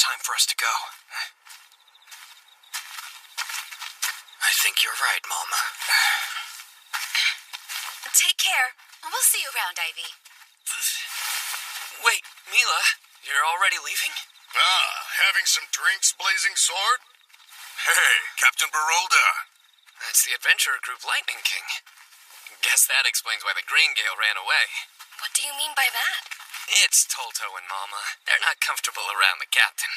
time for us to go. I think you're right, Mama. Take care. We'll see you around, Ivy. Wait, Mila, you're already leaving? Having some drinks, Blazing Sword? Hey, Captain Barolda. That's the adventurer group Lightning King. Guess that explains why the Grain Gale ran away. What do you mean by that? It's Tolto and Mama. They're not comfortable around the captain.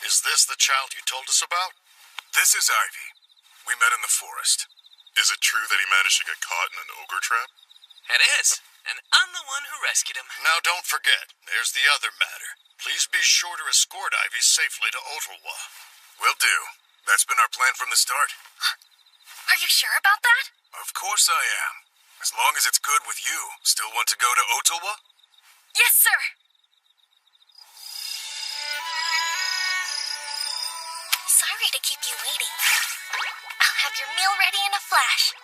Is this the child you told us about? This is Ivy. We met in the forest. Is it true that he managed to get caught in an ogre trap? It is, and I'm the one who rescued him. Now don't forget, there's the other matter. Please be sure to escort Ivy safely to Ottawa. Will do. That's been our plan from the start. Are you sure about that? Of course I am. As long as it's good with you. Still want to go to Ottawa? Yes, sir. Sorry to keep you waiting. I'll have your meal ready in a flash.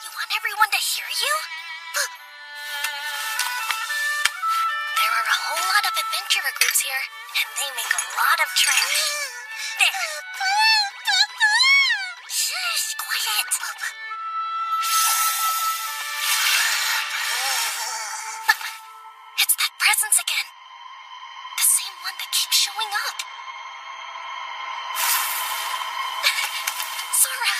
You want everyone to hear you? There are a whole lot of adventurer groups here, and they make a lot of trash. There. Shush, quiet. It's that presence again. The same one that keeps showing up. Sora!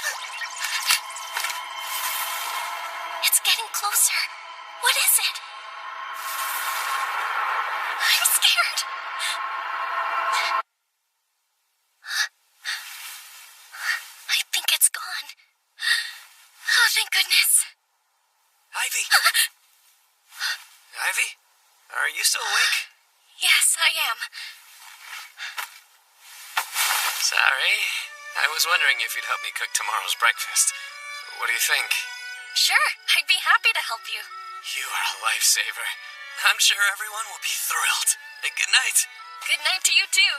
It's getting closer. What is it? I'm scared. I think it's gone. Oh, thank goodness. Ivy! Ivy? Are you still awake? Yes, I am. Sorry. I was wondering if you'd help me cook tomorrow's breakfast. What do you think? Sure, I'd be happy to help you. You are a lifesaver. I'm sure everyone will be thrilled. Good night. Good night to you, too.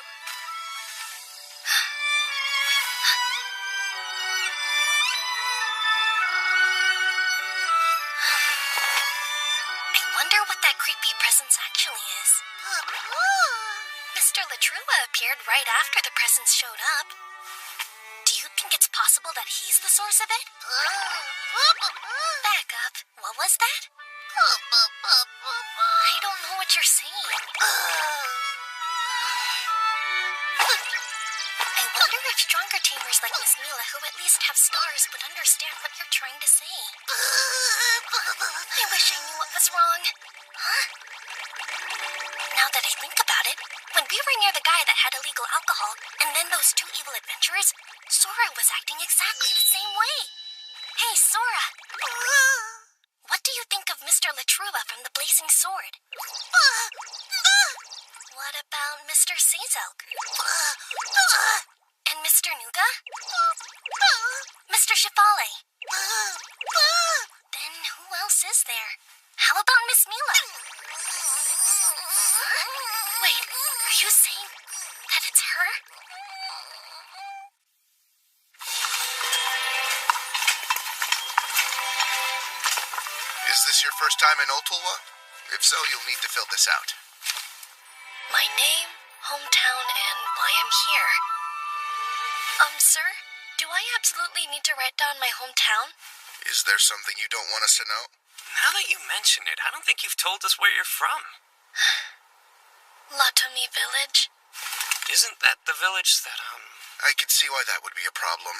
I wonder what that creepy presence actually is. Mr. Latrua appeared right after the presence showed up. Do you think it's possible that he's the source of it? Back up. What was that? I don't know what you're saying. I wonder if stronger tamers like Miss Mila, who at least have stars, would understand what you're trying to say. I wish I knew what was wrong. Huh? Now that I think about it, when we were near the guy that had illegal alcohol, and then those two evil adventurers, Sora was acting exactly the same way. Hey, Sora! What do you think of Mr. Latrua from the Blazing Sword? What about Mr. Sazilk? And Mr. Nuga? Mr. Shifale? Then who else is there? How about Miss Mila? Wait, are you saying that it's her? Is this your first time in Ottawa? If so, you'll need to fill this out. My name, hometown, and why I'm here. Sir, do I absolutely need to write down my hometown? Is there something you don't want us to know? Now that you mention it, I don't think you've told us where you're from. Latomi Village. Isn't that the village that, I can see why that would be a problem.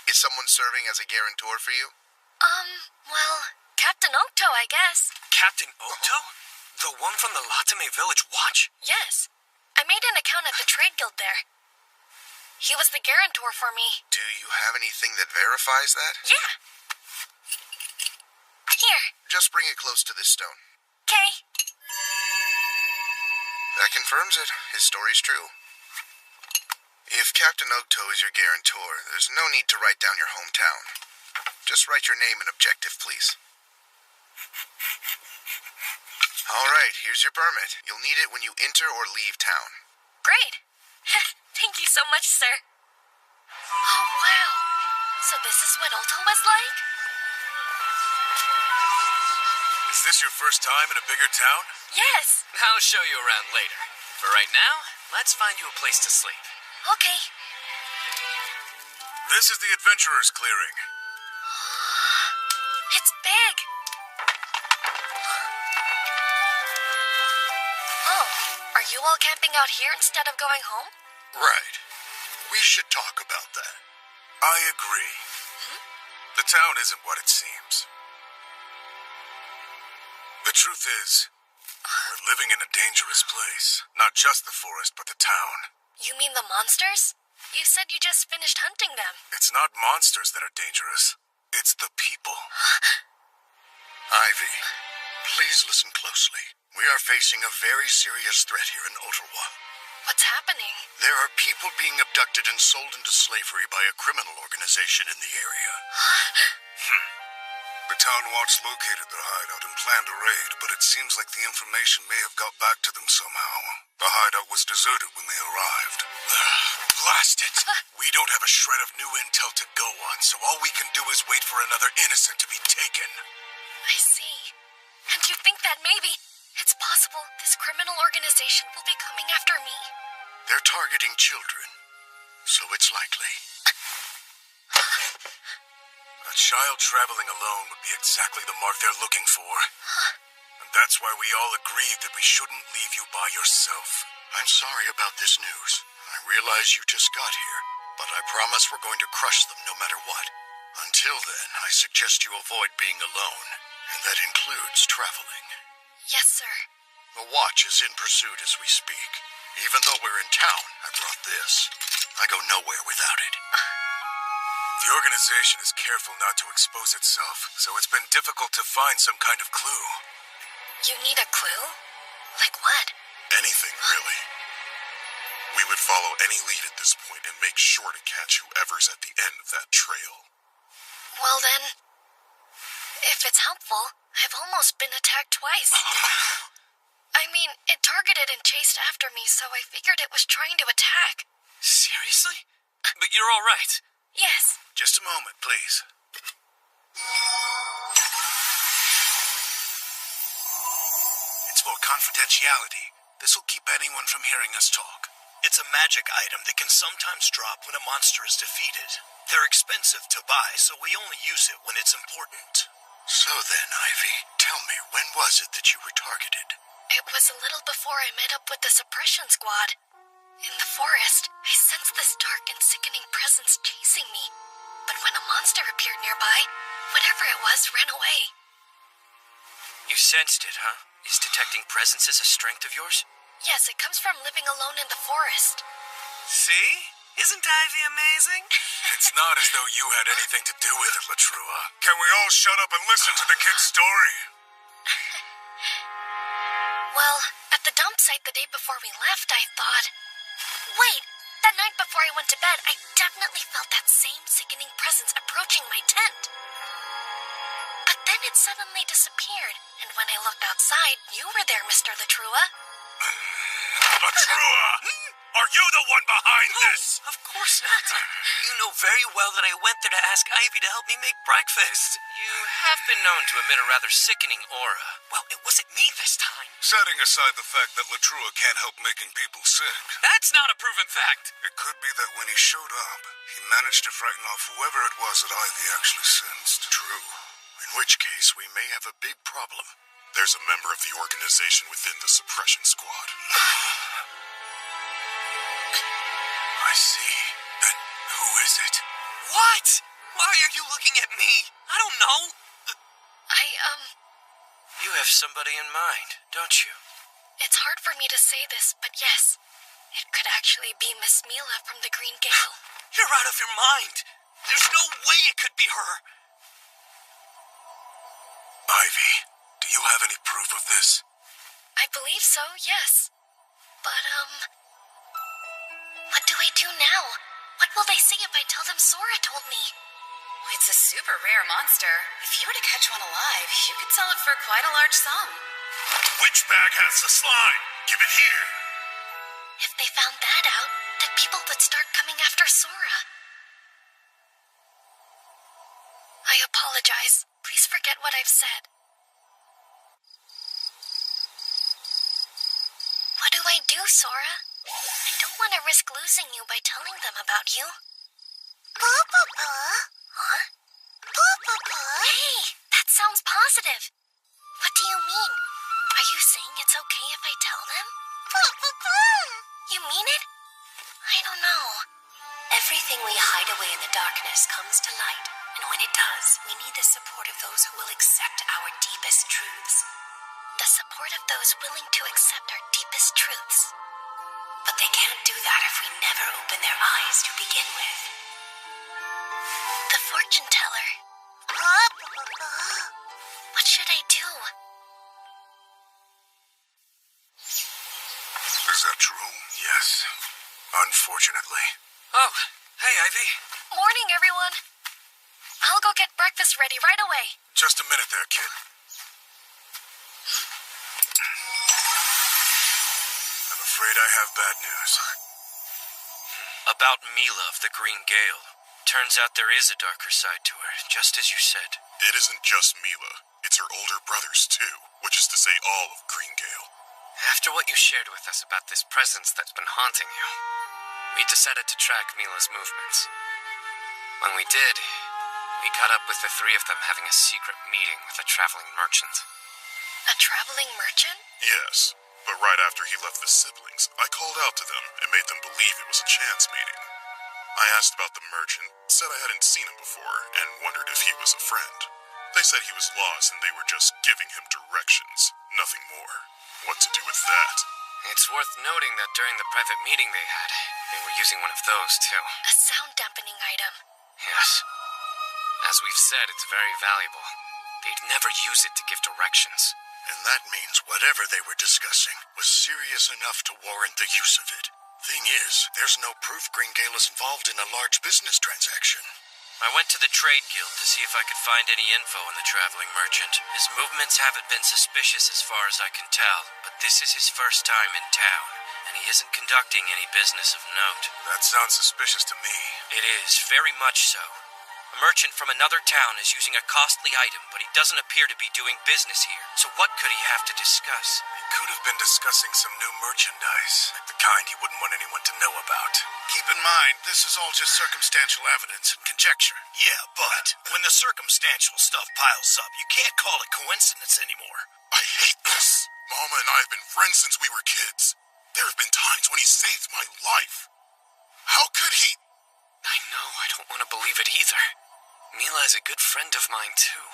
Is someone serving as a guarantor for you? Well, Captain Okto, I guess. Captain Okto? The one from the Latame Village Watch? Yes. I made an account at the trade guild there. He was the guarantor for me. Do you have anything that verifies that? Yeah. Here. Just bring it close to this stone. Okay. That confirms it. His story's true. If Captain Okto is your guarantor, there's no need to write down your hometown. Just write your name and objective, please. All right, here's your permit. You'll need it when you enter or leave town. Great. Thank you so much, sir. Oh, wow. So this is what Ulto was like? Is this your first time in a bigger town? Yes. I'll show you around later. For right now, let's find you a place to sleep. Okay. This is the Adventurer's Clearing. It's big. Oh, are you all camping out here instead of going home? Right. We should talk about that. I agree. The town isn't what it seems. The truth is, we're living in a dangerous place. Not just the forest, but the town. You mean the monsters? You said you just finished hunting them. It's not monsters that are dangerous. It's the people. Ivy, please listen closely. We are facing a very serious threat here in Ottawa. What's happening? There are people being abducted and sold into slavery by a criminal organization in the area. The town watch located their hideout and planned a raid, but it seems like the information may have got back to them somehow. The hideout was deserted when they arrived. Blast it! We don't have a shred of new intel to go on, so all we can do is wait for another innocent to be taken. I see. And you think that maybe it's possible this criminal organization will be coming after me? They're targeting children, so it's likely. A child traveling alone would be exactly the mark they're looking for. And that's why we all agreed that we shouldn't leave you by yourself. I'm sorry about this news. I realize you just got here, but I promise we're going to crush them no matter what. Until then, I suggest you avoid being alone, and that includes traveling. Yes, sir. The watch is in pursuit as we speak. Even though we're in town, I brought this. I go nowhere without it. The organization is careful not to expose itself, so it's been difficult to find some kind of clue. You need a clue? Like what? Anything, really. We would follow any lead at this point and make sure to catch whoever's at the end of that trail. Well then, if it's helpful, I've almost been attacked twice. I mean, it targeted and chased after me, so I figured it was trying to attack. Seriously? But you're all right. Yes. Just a moment, please. It's for confidentiality. This'll keep anyone from hearing us talk. It's a magic item that can sometimes drop when a monster is defeated. They're expensive to buy, so we only use it when it's important. So then, Ivy, tell me, when was it that you were targeted? It was a little before I met up with the suppression squad. In the forest, I sensed this dark and sickening presence chasing me. But when a monster appeared nearby, whatever it was ran away. You sensed it, huh? Is detecting presences a strength of yours? Yes, it comes from living alone in the forest. See? Isn't Ivy amazing? It's not as though you had anything to do with it, Latrua. Can we all shut up and listen to the kid's story? Well, at the dump site the day before we left, I thought... Wait! That night before I went to bed, I definitely felt that same sickening presence approaching my tent. But then it suddenly disappeared, and when I looked outside, you were there, Mr. Latrua. Latrua! Are you the one behind this? Of course not. You know very well that I went there to ask Ivy to help me make breakfast. You have been known to emit a rather sickening aura. Well, it wasn't me this time. Setting aside the fact that Latrua can't help making people sick. That's not a proven fact. It could be that when he showed up, he managed to frighten off whoever it was that Ivy actually sensed. True. In which case, we may have a big problem. There's a member of the organization within the suppression squad. I see. Then who is it? What? Why are you looking at me? I don't know. You have somebody in mind, don't you? It's hard for me to say this, but yes. It could actually be Miss Mila from the Green Gale. You're out of your mind. There's no way it could be her. Ivy, do you have any proof of this? I believe so, yes. But, what do I do now? What will they say if I tell them Sora told me? It's a super rare monster. If you were to catch one alive, you could sell it for quite a large sum. Which bag has the slime? Give it here. If they found that out, then people would start coming after Sora. I apologize. Please forget what I've said. What do I do, Sora? I don't want to risk losing you by telling them about you. Huh? Hey, that sounds positive. What do you mean? Are you saying it's okay if I tell them? You mean it? I don't know. Everything we hide away in the darkness comes to light, and when it does, we need the support of those who will accept our deepest truths. The support of those willing to accept our deepest truths. But they can't do that if we never open their eyes to begin with. The fortune teller. What should I do? Is that true? Yes. Unfortunately. Oh, hey, Ivy. Morning, everyone. I'll go get breakfast ready right away. Just a minute there, kid. I'm afraid I have bad news. About Mila of the Green Gale. Turns out there is a darker side to her, just as you said. It isn't just Mila. It's her older brothers, too. Which is to say all of Green Gale. After what you shared with us about this presence that's been haunting you, we decided to track Mila's movements. When we did, we caught up with the three of them having a secret meeting with a traveling merchant. A traveling merchant? Yes, but right after he left the siblings, I called out to them and made them believe it was a chance meeting. I asked about the merchant, said I hadn't seen him before, and wondered if he was a friend. They said he was lost and they were just giving him directions, nothing more. What to do with that? It's worth noting that during the private meeting they had, they were using one of those, too. A sound dampening item. Yes. As we've said, it's very valuable. They'd never use it to give directions. And that means whatever they were discussing was serious enough to warrant the use of it. Thing is, there's no proof Green Gale is involved in a large business transaction. I went to the Trade Guild to see if I could find any info on the traveling merchant. His movements haven't been suspicious as far as I can tell, but this is his first time in town, and he isn't conducting any business of note. That sounds suspicious to me. It is, very much so. A merchant from another town is using a costly item, but he doesn't appear to be doing business here. So what could he have to discuss? He could have been discussing some new merchandise, the kind he wouldn't want anyone to know about. Keep in mind, this is all just circumstantial evidence and conjecture. Yeah, but when the circumstantial stuff piles up, you can't call it coincidence anymore. I hate this. Mama and I have been friends since we were kids. There have been times when he saved my life. How could he? I know, I don't want to believe it either. Mila is a good friend of mine, too.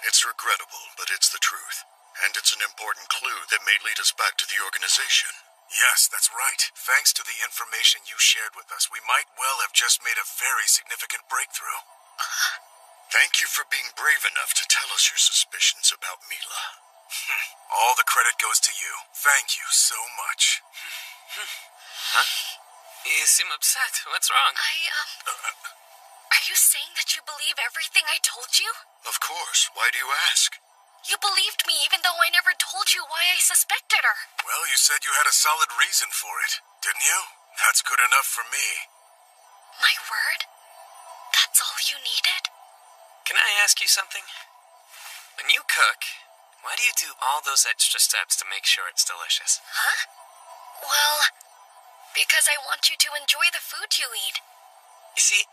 It's regrettable, but it's the truth. And it's an important clue that may lead us back to the organization. Yes, that's right. Thanks to the information you shared with us, we might well have just made a very significant breakthrough. Thank you for being brave enough to tell us your suspicions about Mila. All the credit goes to you. Thank you so much. Huh? You seem upset. What's wrong? Are you saying that you believe everything I told you? Of course. Why do you ask? You believed me even though I never told you why I suspected her. Well, you said you had a solid reason for it, didn't you? That's good enough for me. My word? That's all you needed? Can I ask you something? When you cook, why do you do all those extra steps to make sure it's delicious? Huh? Well, because I want you to enjoy the food you eat. You see,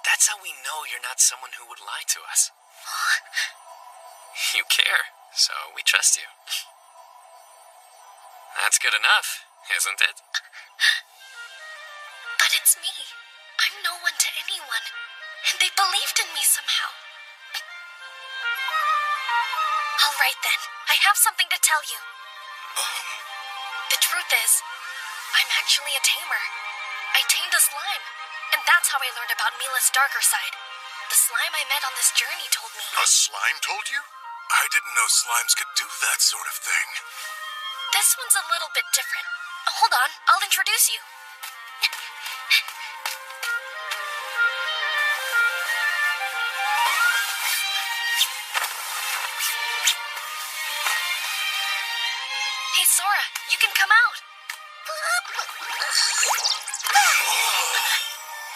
that's how we know you're not someone who would lie to us. Huh? You care, so we trust you. That's good enough, isn't it? But it's me. I'm no one to anyone, and they believed in me somehow. All right then, I have something to tell you. The truth is, I'm actually a tamer. I tamed a slime, and that's how I learned about Mila's darker side. The slime I met on this journey told me. A slime told you? I didn't know slimes could do that sort of thing. This one's a little bit different. Hold on, I'll introduce you. Hey, Sora, you can come out.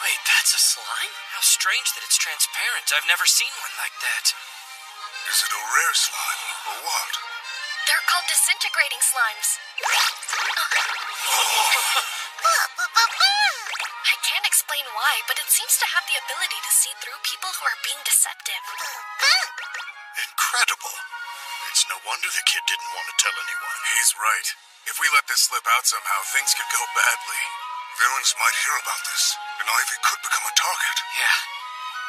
Wait, that's a slime? How strange that it's transparent. I've never seen one like that. Is it a rare slime, or what? They're called disintegrating slimes. I can't explain why, but it seems to have the ability to see through people who are being deceptive. Incredible. It's no wonder the kid didn't want to tell anyone. He's right. If we let this slip out somehow, things could go badly. Villains might hear about this, and Ivy could become a target. Yeah.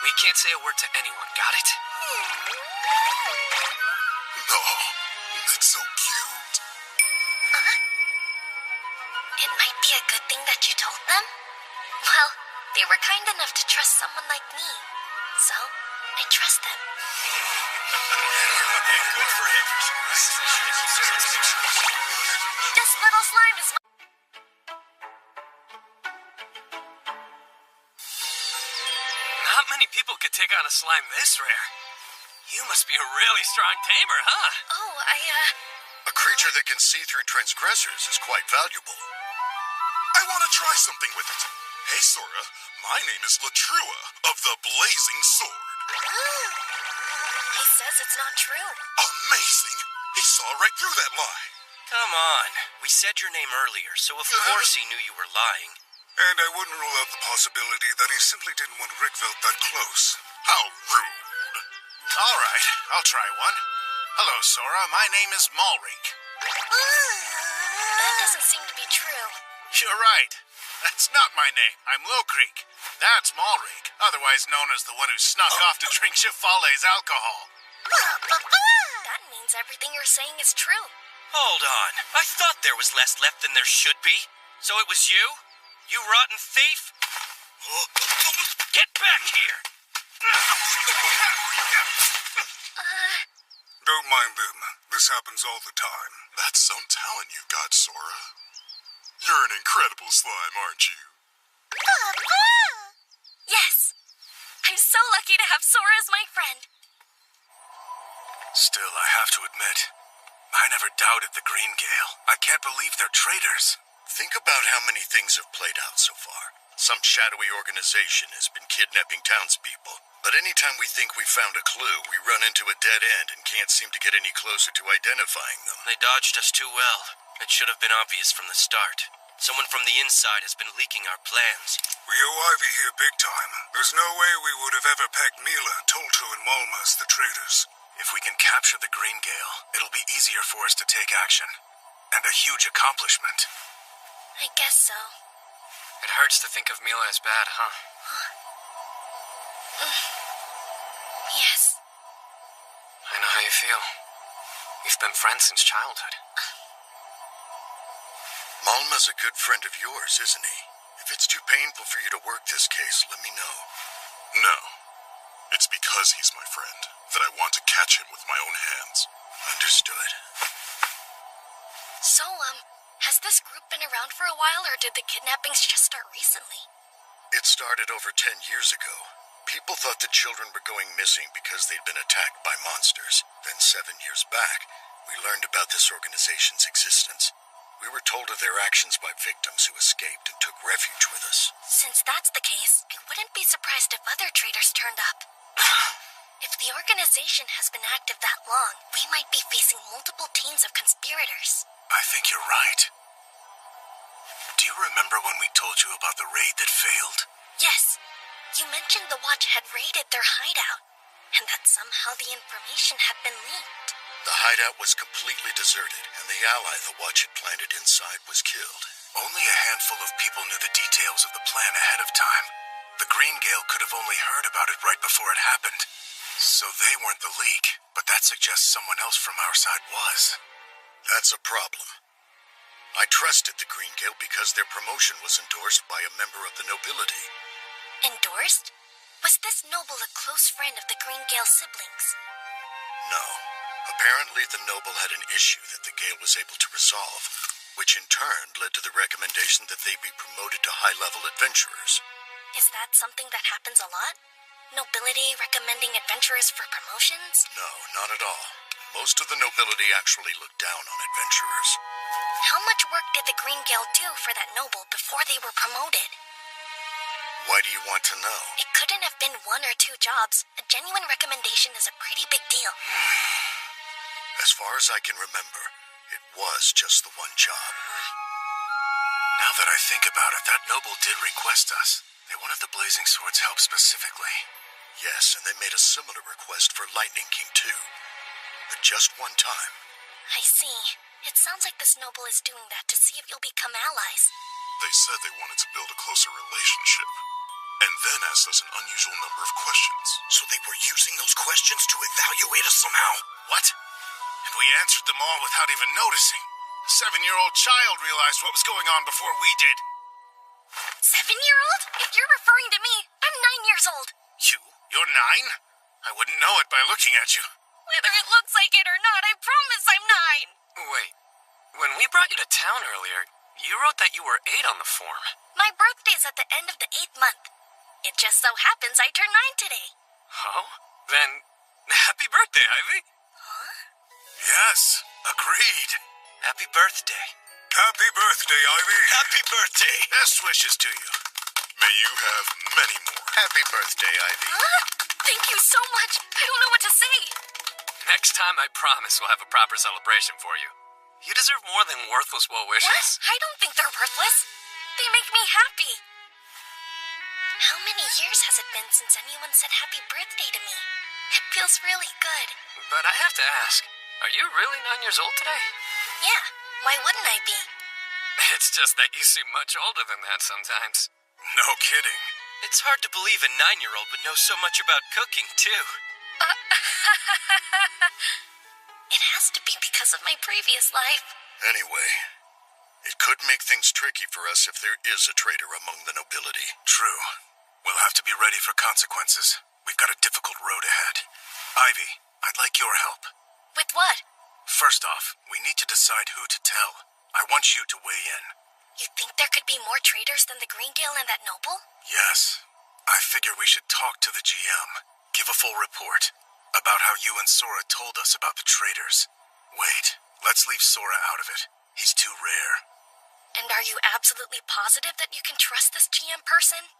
We can't say a word to anyone, got it? No, it's so cute. It might be a good thing that you told them. Well, they were kind enough to trust someone like me. So, I trust them. Good for him. This little slime is Not many people could take on a slime this rare. You must be a really strong tamer, huh? Oh, A creature that can see through transgressors is quite valuable. I want to try something with it. Hey, Sora, my name is Latrua of the Blazing Sword. He says it's not true. Amazing! He saw right through that lie. Come on. We said your name earlier, so of course he knew you were lying. And I wouldn't rule out the possibility that he simply didn't want Rickvelt that close. How rude. All right, I'll try one. Hello, Sora. My name is Malrik. That doesn't seem to be true. You're right. That's not my name. I'm Low Creek. That's Malrik, otherwise known as the one who snuck off to drink Chifale's alcohol. That means everything you're saying is true. Hold on. I thought there was less left than there should be. So it was you? You rotten thief? Get back here! Don't mind them. This happens all the time. That's some talent you've got, Sora. You're an incredible slime, aren't you? Yes. I'm so lucky to have Sora as my friend. Still, I have to admit, I never doubted the Green Gale. I can't believe they're traitors. Think about how many things have played out so far. Some shadowy organization has been kidnapping townspeople. But anytime we think we found a clue, we run into a dead end and can't seem to get any closer to identifying them. They dodged us too well. It should have been obvious from the start. Someone from the inside has been leaking our plans. We owe Ivy here big time. There's no way we would have ever pegged Mila, Tolto, and Malma as the traitors. If we can capture the Green Gale, it'll be easier for us to take action. And a huge accomplishment. I guess so. It hurts to think of Mila as bad, huh? Yes. I know how you feel. We've been friends since childhood. Malma's a good friend of yours, isn't he? If it's too painful for you to work this case, let me know. No. It's because he's my friend that I want to catch him with my own hands. Understood. So, has this group been around for a while, or did the kidnappings just start recently? It started over 10 years ago. People thought the children were going missing because they'd been attacked by monsters. Then 7 years back, we learned about this organization's existence. We were told of their actions by victims who escaped and took refuge with us. Since that's the case, I wouldn't be surprised if other traitors turned up. If the organization has been active that long, we might be facing multiple teams of conspirators. I think you're right. Do you remember when we told you about the raid that failed? Yes. You mentioned the Watch had raided their hideout, and that somehow the information had been leaked. The hideout was completely deserted, and the ally the Watch had planted inside was killed. Only a handful of people knew the details of the plan ahead of time. The Green Gale could have only heard about it right before it happened. So they weren't the leak, but that suggests someone else from our side was. That's a problem. I trusted the Green Gale because their promotion was endorsed by a member of the nobility. Endorsed? Was this noble a close friend of the Green Gale siblings? No. Apparently the noble had an issue that the Gale was able to resolve, which in turn led to the recommendation that they be promoted to high-level adventurers. Is that something that happens a lot? Nobility recommending adventurers for promotions? No, not at all. Most of the nobility actually looked down on adventurers. How much work did the Green Gale do for that noble before they were promoted? Why do you want to know? It couldn't have been 1 or 2 jobs. A genuine recommendation is a pretty big deal. As far as I can remember, was just the one job. Now that I think about it, that noble did request us. They wanted the Blazing Sword's help specifically. Yes, and they made a similar request for Lightning King too. But just one time. I see. It sounds like this noble is doing that to see if you'll become allies. They said they wanted to build a closer relationship. And then asked us an unusual number of questions. So they were using those questions to evaluate us somehow? What? And we answered them all without even noticing. A 7-year-old child realized what was going on before we did. 7-year-old? If you're referring to me, I'm 9 years old. You're 9? I wouldn't know it by looking at you. Whether it looks like it or not, I promise I'm 9. Wait, when we brought you to town earlier, you wrote that you were 8 on the form. My birthday's at the end of the 8th month. It just so happens I turned 9 today. Oh? Then, happy birthday, Ivy. Huh? Yes, agreed. Happy birthday. Happy birthday, Ivy. Happy birthday. Best wishes to you. May you have many more. Happy birthday, Ivy. Huh? Thank you so much. I don't know what to say. Next time, I promise we'll have a proper celebration for you. You deserve more than worthless well wishes. What? I don't think they're worthless. They make me happy. How many years has it been since anyone said happy birthday to me? It feels really good. But I have to ask, are you really 9 years old today? Yeah, why wouldn't I be? It's just that you seem much older than that sometimes. No kidding. It's hard to believe a 9-year-old would know so much about cooking, too. It has to be because of my previous life. Anyway, it could make things tricky for us if there is a traitor among the nobility. True. We'll have to be ready for consequences. We've got a difficult road ahead. Ivy, I'd like your help. With what? First off, we need to decide who to tell. I want you to weigh in. You think there could be more traitors than the Green Gale and that noble? Yes. I figure we should talk to the GM. Give a full report about how you and Sora told us about the traitors. Wait, let's leave Sora out of it. He's too rare. And are you absolutely positive that you can trust this GM person?